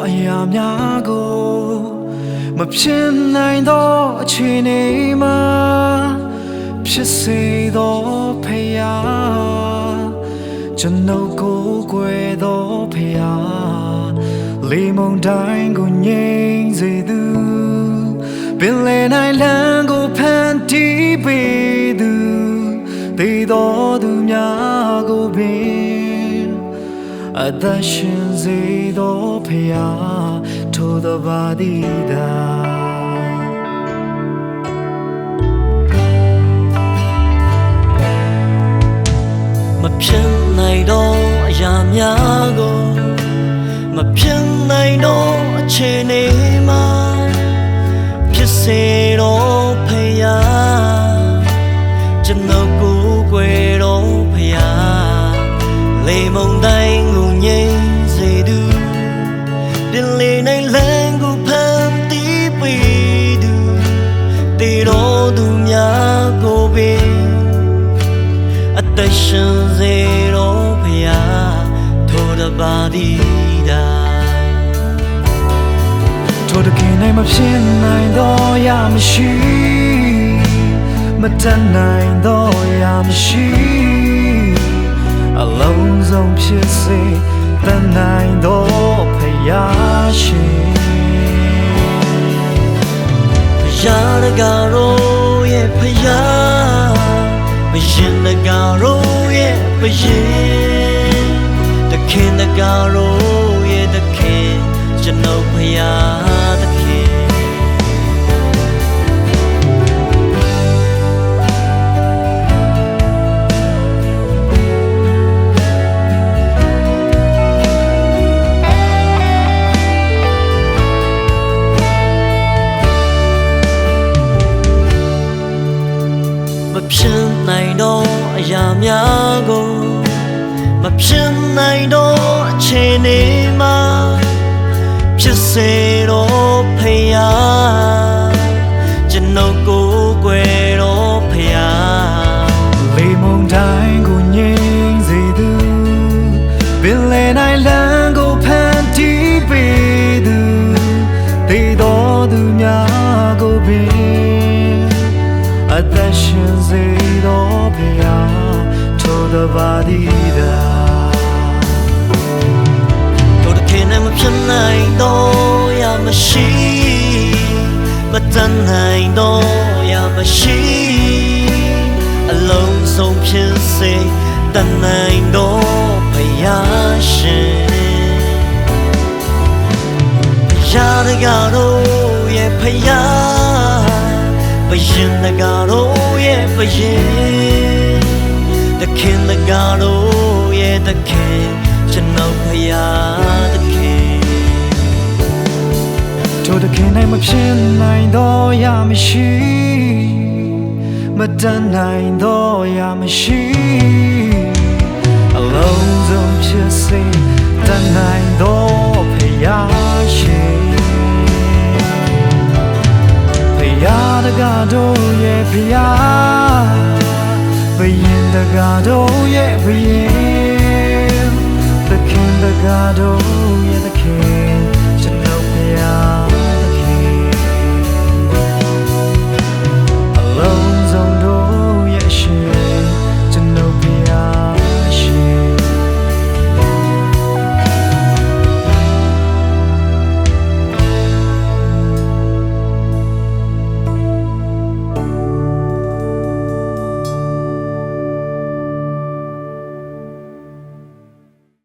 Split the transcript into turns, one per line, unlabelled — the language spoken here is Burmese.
အရာများကိုမဖြစ်နိုင်သောအခြေအနေမှာဖြစ်စေသောဖယားကျွန်ုပ်ကိုကွယ်သောဖယားလေမုန်တိုင်းကိုငြိမ်းစေသူပင်လယ်၌လမ်းကိုဖန်တီးပေးသူသေတော်သူများကိုပင်အသက်ရှင်စေသောဖယားထိုသောပါသည်သာမဖြစ်နိုင်သောအရာများကိုမဖြစ်နိုင်သောအခြေအနေမှာဖြစ်စေတော်ဖယားကျွန်ုပ်ကိုကွယ်တော်ဖယားလေမုန်တိုင်းကိုငြိမ်းစေသူပင်လယ်၌လမ်းကိုဖန်တီးပေးသူသေတော်သူများကိုပင်အသက်ရှင်စေတော်ဖယားထိုတပါသည်သာထိုတခင်၌မဖြစ်နိုင်သောရာမရှိမတတ်နိုင်သောရာမရှိအလုံးစုံဖြစ်စေတတ်နိုင်သောဖယားရှင်ဖယားတကားတို့ရဲ့ဖယားဘုရင်တကားတို့ရဲ့ဘုရင်တခင်တကားတို့ရဲ့တခင်ကျွန်ုပ်ဖယားတခင်မဖြစ်နိုင်သောအရာများကိုမဖြစ်နိုင်သောအခြေအနေမှာဖြစ်စေတော်ဖယားကျွန်ုပ်ကိုကွယ်တော်ဖယားလေမုန်တိုင်းကိုငြိမ်းစေသူပင်လယ်၌လမ်းကိုဖန်တီးပေးသူသေတော်သူများကိုပင်အသက်ရှင်စေတော်ဖယားထိုတပါသည်သာထိုတခင်နဲ့မဖြစ်နိုင်တော့ရမရှိမတတ်နိုင်တော့ရမရှိအလုံးစုံဖြစ်စေတတ်နိုင်တော့ဖယားရှင်ဖယားတကားတို့ရဲ့ဖယားဘုရင်တကားတို့ရဲ့ဘုရင်တခင်တကားတို့ရဲ့တခင်ကျွန်ုပ်ဖယားတခင်ထိုတခင်၌မဖြစ်နိုင်သောရာမရှိမတတ်နိုင်သောရာမရှိအလုံးစုံဖြစ်စေတတ်နိုင်သောဖယားရှင်ဖယားတကားတို့ရဲ့ဖယားဘုရင်တကားတို့ရဲ့ဘုရင်သခင်တကားတို့ရဲ့သခင်